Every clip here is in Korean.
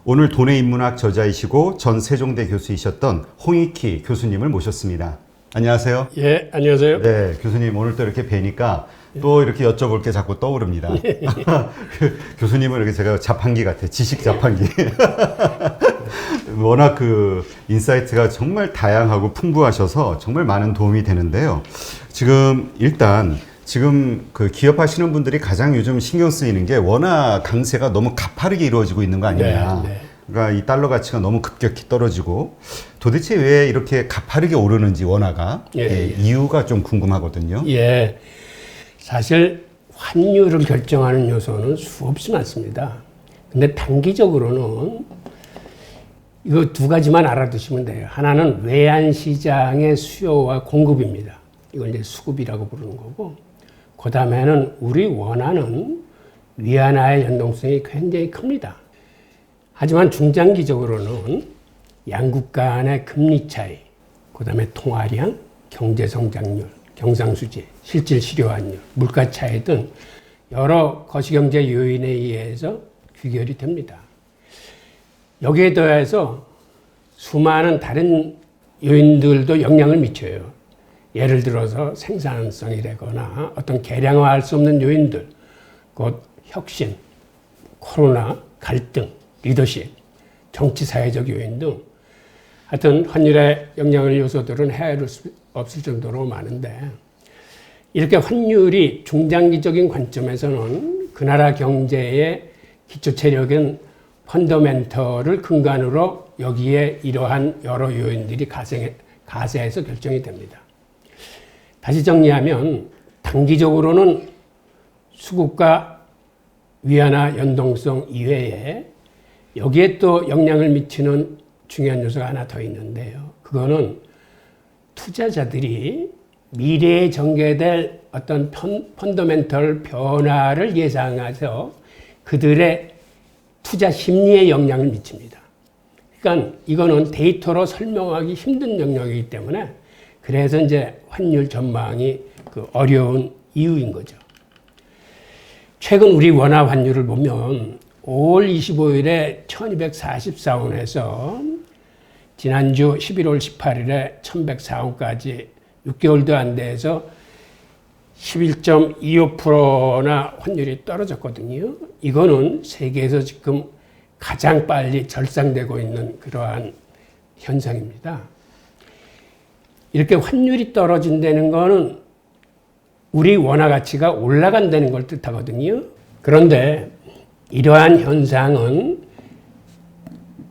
오늘 돈의 인문학 저자이시고 전 세종대 교수이셨던 홍익희 교수님을 모셨습니다. 안녕하세요. 예, 안녕하세요. 네, 교수님 오늘 또 이렇게 뵈니까 또 이렇게 여쭤볼 게 자꾸 떠오릅니다. 교수님은 이렇게 제가 자판기 같아요. 지식 자판기. 워낙 그 인사이트가 정말 다양하고 풍부하셔서 정말 많은 도움이 되는데요. 지금 그 기업하시는 분들이 가장 요즘 신경 쓰이는 게 원화 강세가 너무 가파르게 이루어지고 있는 거 아니냐. 네. 그러니까 이 달러 가치가 너무 급격히 떨어지고 도대체 왜 이렇게 가파르게 오르는지 원화가 이유가 좀 궁금하거든요. 예, 사실 환율을 결정하는 요소는 수없이 많습니다. 근데 단기적으로는 이거 두 가지만 알아두시면 돼요. 하나는 외환 시장의 수요와 공급입니다. 이걸 이제 수급이라고 부르는 거고, 그 다음에는 우리 원화는 위안화의 연동성이 굉장히 큽니다. 하지만 중장기적으로는 양국 간의 금리 차이, 그 다음에 통화량, 경제성장률, 경상수지, 실질 실효환율, 물가 차이 등 여러 거시경제 요인에 의해서 귀결이 됩니다. 여기에 더해서 수많은 다른 요인들도 영향을 미쳐요. 예를 들어서 생산성이라거나 어떤 계량화할 수 없는 요인들, 곧 혁신, 코로나, 갈등, 리더십, 정치 사회적 요인 등 하여튼 환율의 영향을 요소들은 헤아릴 수 없을 정도로 많은데, 이렇게 환율이 중장기적인 관점에서는 그 나라 경제의 기초체력인 펀더멘털을 근간으로 여기에 이러한 여러 요인들이 가세해서 결정이 됩니다. 다시 정리하면 단기적으로는 수급과 위안화 연동성 이외에 여기에 또 영향을 미치는 중요한 요소가 하나 더 있는데요. 그거는 투자자들이 미래에 전개될 어떤 펀더멘털 변화를 예상해서 그들의 투자 심리에 영향을 미칩니다. 그러니까 이거는 데이터로 설명하기 힘든 영역이기 때문에 그래서 이제 환율 전망이 그 어려운 이유인 거죠. 최근 우리 원화 환율을 보면 5월 25일에 1244원에서 지난주 11월 18일에 1104원까지 6개월도 안 돼서 11.25%나 환율이 떨어졌거든요. 이거는 세계에서 지금 가장 빨리 절상되고 있는 그러한 현상입니다. 이렇게 환율이 떨어진다는 거는 우리 원화 가치가 올라간다는 걸 뜻하거든요. 그런데 이러한 현상은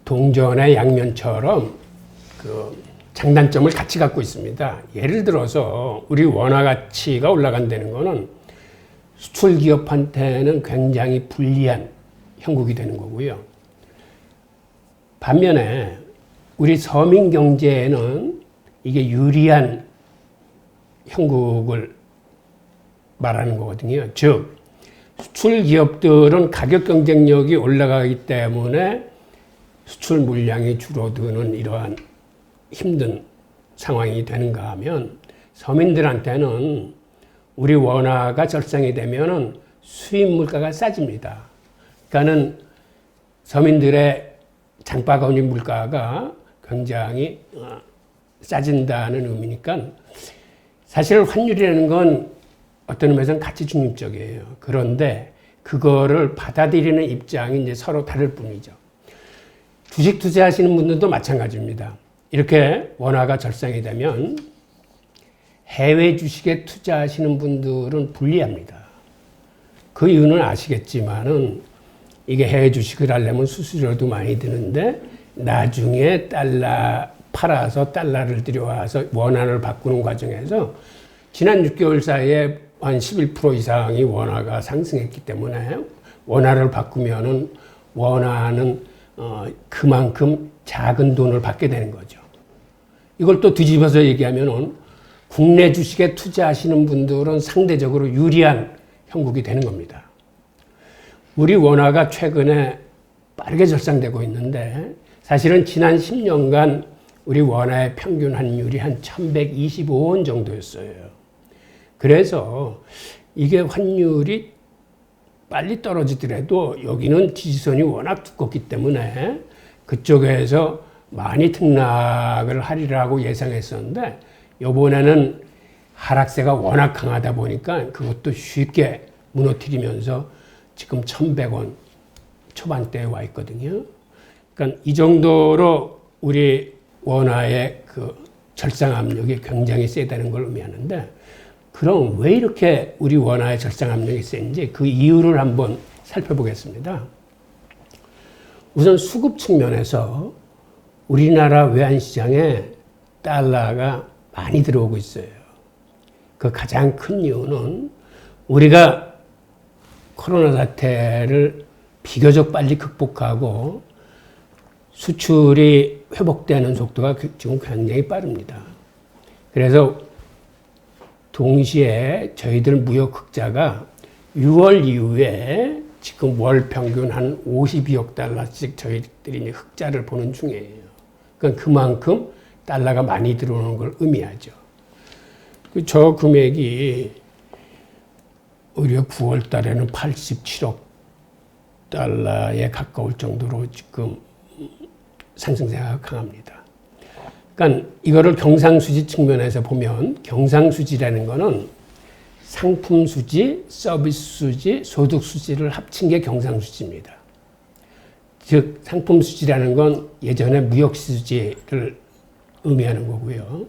동전의 양면처럼 그 장단점을 같이 갖고 있습니다. 예를 들어서 우리 원화 가치가 올라간다는 거는 수출 기업한테는 굉장히 불리한 형국이 되는 거고요. 반면에 우리 서민 경제에는 이게 유리한 형국을 말하는 거거든요. 즉, 수출 기업들은 가격 경쟁력이 올라가기 때문에 수출 물량이 줄어드는 이러한 힘든 상황이 되는가 하면, 서민들한테는 우리 원화가 절상이 되면은 수입 물가가 싸집니다. 그러니까는 서민들의 장바구니 물가가 굉장히 싸진다는 의미니까, 사실 환율이라는 건 어떤 의미에서는 가치 중립적이에요. 그런데 그거를 받아들이는 입장이 이제 서로 다를 뿐이죠. 주식 투자하시는 분들도 마찬가지입니다. 이렇게 원화가 절상이 되면 해외 주식에 투자하시는 분들은 불리합니다. 그 이유는 아시겠지만은 이게 해외 주식을 하려면 수수료도 많이 드는데 나중에 달러 팔아서 달러를 들여와서 원화를 바꾸는 과정에서 지난 6개월 사이에 한 11% 이상이 원화가 상승했기 때문에 원화를 바꾸면은 원화는 그만큼 작은 돈을 받게 되는 거죠. 이걸 또 뒤집어서 얘기하면은 국내 주식에 투자하시는 분들은 상대적으로 유리한 형국이 되는 겁니다. 우리 원화가 최근에 빠르게 절상되고 있는데, 사실은 지난 10년간 우리 원화의 평균 환율이 한 1125원 정도였어요. 그래서 이게 환율이 빨리 떨어지더라도 여기는 지지선이 워낙 두껍기 때문에 그쪽에서 많이 등락을 하리라고 예상했었는데 이번에는 하락세가 워낙 강하다 보니까 그것도 쉽게 무너뜨리면서 지금 1,100원 초반대에 와 있거든요. 그러니까 이 정도로 우리 원화의 그 절상 압력이 굉장히 세다는 걸 의미하는데, 그럼 왜 이렇게 우리 원화의 절상 압력이 센지 그 이유를 한번 살펴보겠습니다. 우선 수급 측면에서 우리나라 외환시장에 달러가 많이 들어오고 있어요. 그 가장 큰 이유는 우리가 코로나 사태를 비교적 빨리 극복하고 수출이 회복되는 속도가 지금 굉장히 빠릅니다. 그래서 동시에 저희들 무역 흑자가 6월 이후에 지금 월 평균 한 52억 달러씩 저희들이 흑자를 보는 중이에요. 그러니까 그만큼 달러가 많이 들어오는 걸 의미하죠. 저 금액이 오히려 9월 달에는 87억 달러에 가까울 정도로 지금 상승세가 강합니다. 그러니까 이거를 경상수지 측면에서 보면 경상수지라는 거는 상품 수지, 서비스 수지, 소득 수지를 합친 게 경상수지입니다. 즉 상품 수지라는 건 예전에 무역 수지를 의미하는 거고요.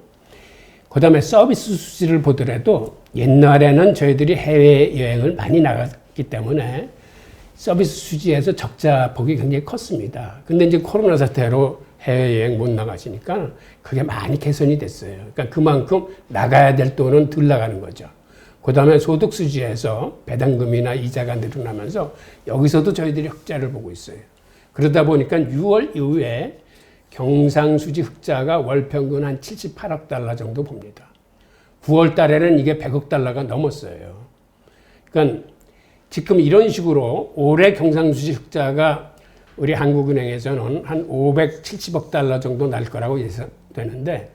그 다음에 서비스 수지를 보더라도 옛날에는 저희들이 해외여행을 많이 나갔기 때문에 서비스 수지에서 적자 폭이 굉장히 컸습니다. 근데 이제 코로나 사태로 해외여행 못 나가시니까 그게 많이 개선이 됐어요. 그러니까 그만큼 나가야 될 돈은 덜 나가는 거죠. 그 다음에 소득 수지에서 배당금이나 이자가 늘어나면서 여기서도 저희들이 흑자를 보고 있어요. 그러다 보니까 6월 이후에 경상수지 흑자가 월 평균 한 78억 달러 정도 봅니다. 9월 달에는 이게 100억 달러가 넘었어요. 그러니까 지금 이런 식으로 올해 경상수지 흑자가 우리 한국은행에서는 한 570억 달러 정도 날 거라고 예상되는데,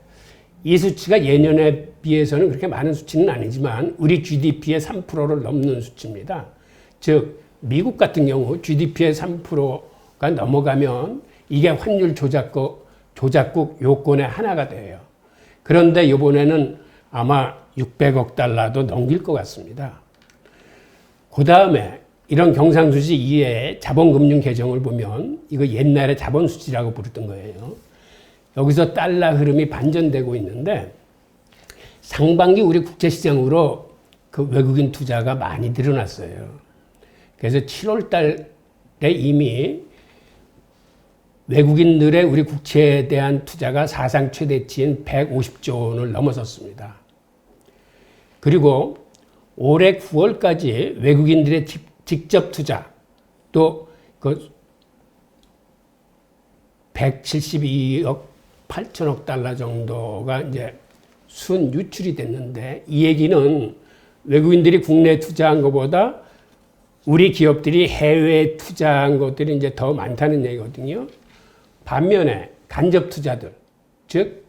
이 수치가 예년에 비해서는 그렇게 많은 수치는 아니지만 우리 GDP의 3%를 넘는 수치입니다. 즉 미국 같은 경우 GDP의 3%가 넘어가면 이게 환율 조작국 요건의 하나가 돼요. 그런데 이번에는 아마 600억 달러도 넘길 것 같습니다. 그 다음에 이런 경상수지 이외에 자본금융 개정을 보면 이거 옛날에 자본수지라고 부르던 거예요. 여기서 달러 흐름이 반전되고 있는데 상반기 우리 국제시장으로 그 외국인 투자가 많이 늘어났어요. 그래서 7월 달에 이미 외국인들의 우리 국채에 대한 투자가 사상 최대치인 150조 원을 넘어섰습니다. 그리고 올해 9월까지 외국인들의 직접 투자 또 그 172억 8천억 달러 정도가 이제 순 유출이 됐는데, 이 얘기는 외국인들이 국내에 투자한 것보다 우리 기업들이 해외에 투자한 것들이 이제 더 많다는 얘기거든요. 반면에 간접 투자들, 즉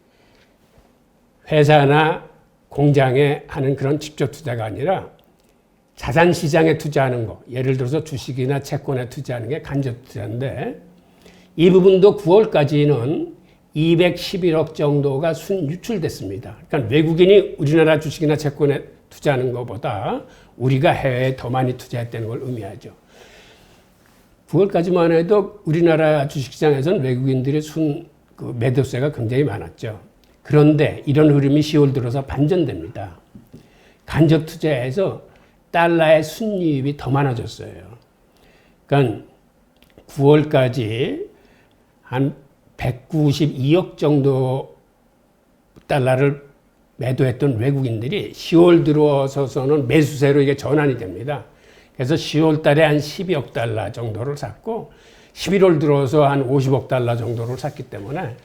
회사나 공장에 하는 그런 직접 투자가 아니라 자산 시장에 투자하는 거, 예를 들어서 주식이나 채권에 투자하는 게 간접 투자인데, 이 부분도 9월까지는 211억 정도가 순 유출됐습니다. 그러니까 외국인이 우리나라 주식이나 채권에 투자하는 것보다 우리가 해외에 더 많이 투자했다는 걸 의미하죠. 9월까지만 해도 우리나라 주식시장에서는 외국인들의 그 매도세가 굉장히 많았죠. 그런데 이런 흐름이 10월 들어서 반전됩니다. 간접 투자에서 달러의 순이익이 더 많아졌어요. 그러니까 9월까지 한 192억 정도 달러를 매도했던 외국인들이 10월 들어서서는 매수세로 이게 전환이 됩니다. 그래서 10월 달에 한 12억 달러 정도를 샀고 11월 들어서 한 50억 달러 정도를 샀기 때문에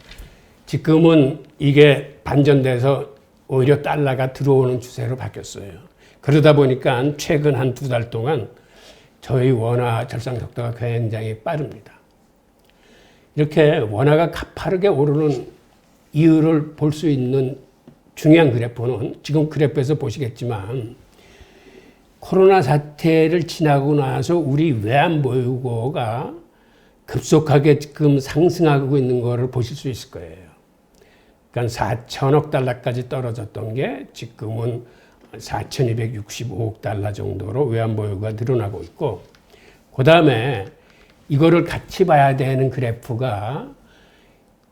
지금은 이게 반전돼서 오히려 달러가 들어오는 추세로 바뀌었어요. 그러다 보니까 최근 한 2달 동안 저희 원화 절상 속도가 굉장히 빠릅니다. 이렇게 원화가 가파르게 오르는 이유를 볼 수 있는 중요한 그래프는 지금 그래프에서 보시겠지만 코로나 사태를 지나고 나서 우리 외환보유고가 급속하게 지금 상승하고 있는 거를 보실 수 있을 거예요. 그러니까 4천억 달러까지 떨어졌던 게 지금은 4,265억 달러 정도로 외환보유고가 늘어나고 있고, 그 다음에 이거를 같이 봐야 되는 그래프가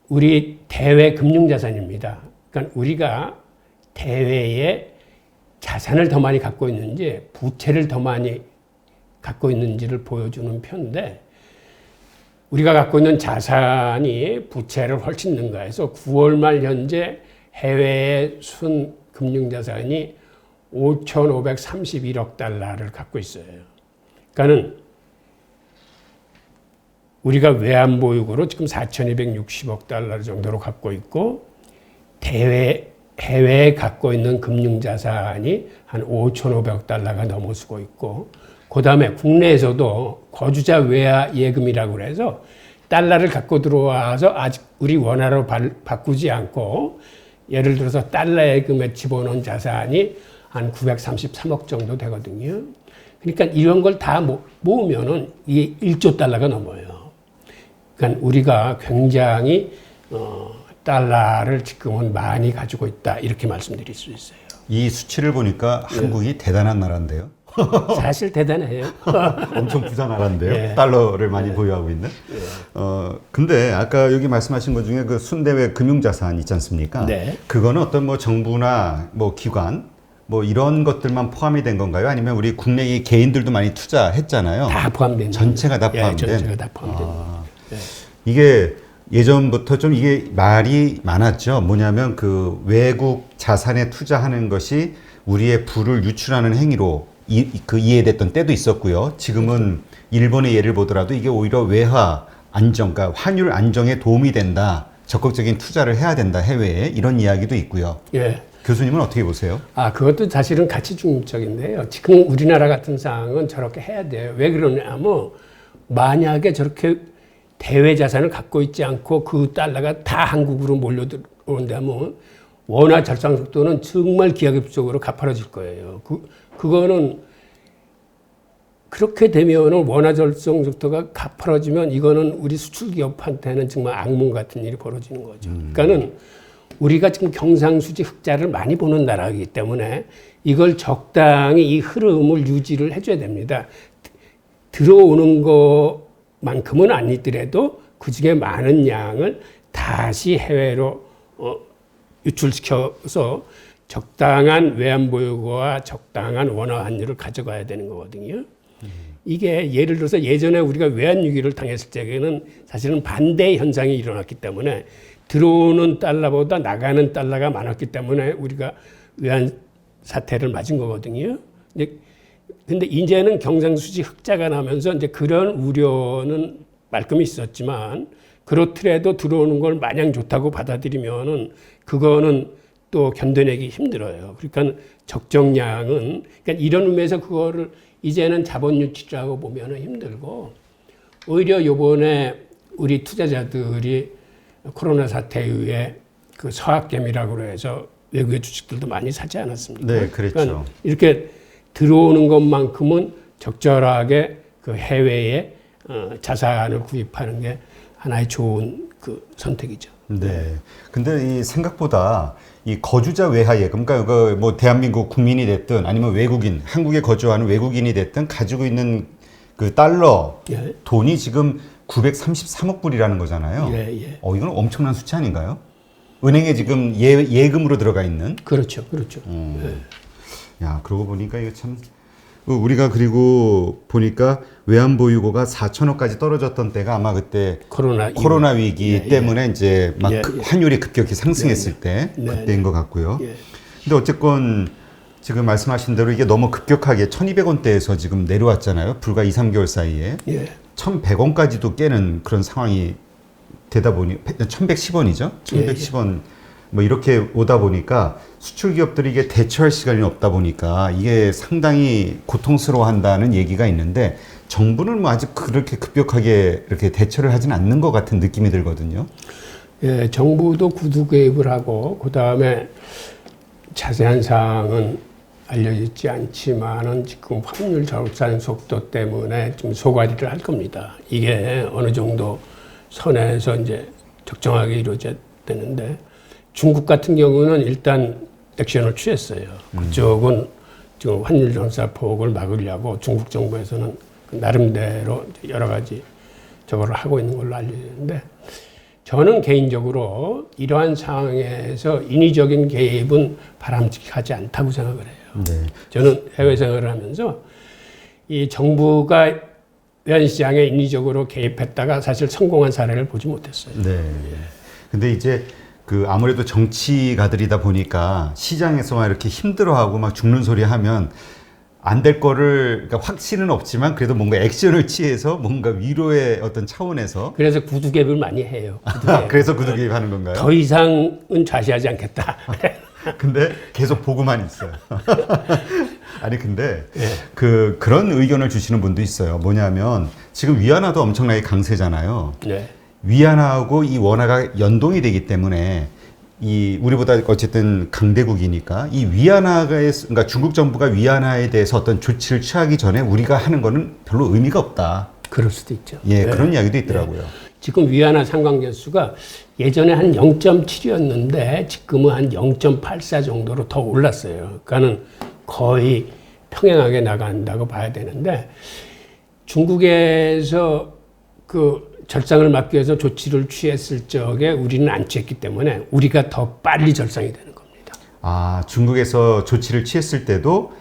우리 대외 금융자산입니다. 그러니까 우리가 대외에 자산을 더 많이 갖고 있는지 부채를 더 많이 갖고 있는지를 보여주는 표인데, 우리가 갖고 있는 자산이 부채를 훨씬 능가해서 9월 말 현재 해외의 순 금융자산이 5,531억 달러를 갖고 있어요. 그러니까는 우리가 외환보유고로 지금 4,260억 달러 정도로 갖고 있고, 해외에 갖고 있는 금융자산이 한 5,500억 달러가 넘어서고 있고, 그 다음에 국내에서도 거주자 외화 예금이라고 그래서 달러를 갖고 들어와서 아직 우리 원화로 바꾸지 않고, 예를 들어서 달러 예금에 집어넣은 자산이 한 933억 정도 되거든요. 그러니까 이런 걸 다 모으면은 이게 1조 달러가 넘어요. 그러니까 우리가 굉장히 달러를 지금은 많이 가지고 있다, 이렇게 말씀드릴 수 있어요. 이 수치를 보니까 한국이 대단한 나라인데요. 사실 대단해요. 엄청 부자 나라인데요. 예. 달러를 많이 보유하고 있는. 근데 아까 여기 말씀하신 것 중에 그 순대외 금융자산 있지 않습니까? 네. 그거는 어떤 뭐 정부나 뭐 기관 뭐 이런 것들만 포함이 된 건가요? 아니면 우리 국내 개인들도 많이 투자했잖아요. 다 포함된. 전체가 다 포함된. 전체가 다 포함된. 이게 예전부터 좀 이게 말이 많았죠. 뭐냐면 그 외국 자산에 투자하는 것이 우리의 부를 유출하는 행위로 이해됐던 때도 있었고요. 지금은 일본의 예를 보더라도 이게 오히려 외화 안정, 그러니까 환율 안정에 도움이 된다. 적극적인 투자를 해야 된다, 해외에. 이런 이야기도 있고요. 예. 교수님은 어떻게 보세요? 그것도 사실은 가치 중립적인데요. 지금 우리나라 같은 상황은 저렇게 해야 돼요. 왜 그러냐면, 만약에 저렇게 대외 자산을 갖고 있지 않고 그 달러가 다 한국으로 몰려들어온다면 원화 절상 속도는 정말 기하급수적으로 가파라질 거예요. 그거는 그렇게 되면은 원화 절상 속도가 가파라지면 이거는 우리 수출 기업한테는 정말 악몽 같은 일이 벌어지는 거죠. 그러니까는 우리가 지금 경상수지 흑자를 많이 보는 나라이기 때문에 이걸 적당히 이 흐름을 유지를 해줘야 됩니다. 들어오는 것만큼은 아니더라도 그중에 많은 양을 다시 해외로 유출시켜서 적당한 외환보유고와 적당한 원화 환율을 가져가야 되는 거거든요. 이게 예를 들어서 예전에 우리가 외환위기를 당했을 때에는 사실은 반대 현상이 일어났기 때문에 들어오는 달러보다 나가는 달러가 많았기 때문에 우리가 외환 사태를 맞은 거거든요. 근데 이제는 경상수지 흑자가 나면서 이제 그런 우려는 말끔히 있었지만, 그렇더라도 들어오는 걸 마냥 좋다고 받아들이면은 그거는 또 견뎌내기 힘들어요. 그러니까 적정량은, 그러니까 이런 의미에서 그거를 이제는 자본 유치라고 보면은 힘들고, 오히려 요번에 우리 투자자들이 코로나 사태 이후에 그 서학개미라고 해서 외국의 주식들도 많이 사지 않았습니까? 네, 그렇죠. 그러니까 이렇게 들어오는 것만큼은 적절하게 그 해외에 자산을 구입하는 게 하나의 좋은 그 선택이죠. 네. 근데 이 생각보다 이 거주자 외화 예금, 그러니까 뭐 대한민국 국민이 됐든 아니면 외국인, 한국에 거주하는 외국인이 됐든 가지고 있는 그 달러 예. 돈이 지금 933억 불이라는 거잖아요. 예, 예. 이건 엄청난 수치 아닌가요? 은행에 지금 예금으로 들어가 있는. 그렇죠, 그렇죠. 야, 그러고 보니까 이거 참 우리가 그리고 보니까 외환보유고가 4천억까지 떨어졌던 때가 아마 그때 코로나 위기 때문에 이제 막 환율이 급격히 상승했을 때 그때인 것 같고요. 근데 어쨌건 지금 말씀하신 대로 이게 너무 급격하게 1,200원대에서 지금 내려왔잖아요. 불과 2, 3개월 사이에. 1,100원까지도 깨는 그런 상황이 되다 보니 1,110원이죠. 1,110원 뭐 이렇게 오다 보니까 수출 기업들이 이게 대처할 시간이 없다 보니까 이게 상당히 고통스러워한다는 얘기가 있는데, 정부는 뭐 아직 그렇게 급격하게 이렇게 대처를 하진 않는 것 같은 느낌이 들거든요. 예, 정부도 구두 개입을 하고, 그 다음에 자세한 사항은 알려지지 않지만은 지금 환율 절상 속도 때문에 좀 소가리를 할 겁니다. 이게 어느 정도 선에서 이제 적정하게 이루어져야 되는데 중국 같은 경우는 일단 액션을 취했어요. 그쪽은 지금 환율 절상 폭을 막으려고 중국 정부에서는 나름대로 여러 가지 저거를 하고 있는 걸로 알려지는데 저는 개인적으로 이러한 상황에서 인위적인 개입은 바람직하지 않다고 생각을 해요. 네. 저는 해외 생활을 하면서 이 정부가 외환시장에 인위적으로 개입했다가 사실 성공한 사례를 보지 못했어요. 네. 근데 이제 그 아무래도 정치가들이다 보니까 시장에서만 이렇게 힘들어하고 막 죽는 소리 하면 안 될 거를, 그러니까 확신은 없지만 그래도 뭔가 액션을 취해서 뭔가 위로의 어떤 차원에서. 그래서 구두개입을 많이 해요. 그래서 구두개입 하는 건가요? 더 이상은 좌시하지 않겠다. 근데 계속 보고만 있어요. 아니 근데 그런 의견을 주시는 분도 있어요. 뭐냐면 지금 위안화도 엄청나게 강세잖아요. 네. 위안화하고 이 원화가 연동이 되기 때문에 이 우리보다 어쨌든 강대국이니까 이 위안화가, 그러니까 중국 정부가 위안화에 대해서 어떤 조치를 취하기 전에 우리가 하는 거는 별로 의미가 없다. 그럴 수도 있죠. 예, 네. 그런 이야기도 있더라고요. 네. 지금 위안화 상관계수가 예전에 한 0.7이었는데 지금은 한 0.84 정도로 더 올랐어요. 그러니까는 거의 평행하게 나간다고 봐야 되는데 중국에서 그 절상을 막기 위해서 조치를 취했을 적에 우리는 안 취했기 때문에 우리가 더 빨리 절상이 되는 겁니다. 아, 중국에서 조치를 취했을 때도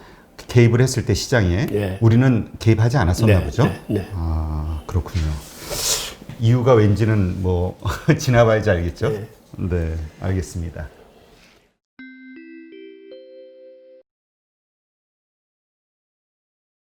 개입을 했을 때 시장에 네. 우리는 개입하지 않았었나 보죠? 네. 아, 그렇군요. 이유가 왠지는 뭐 지나봐야지 알겠죠? 네, 알겠습니다.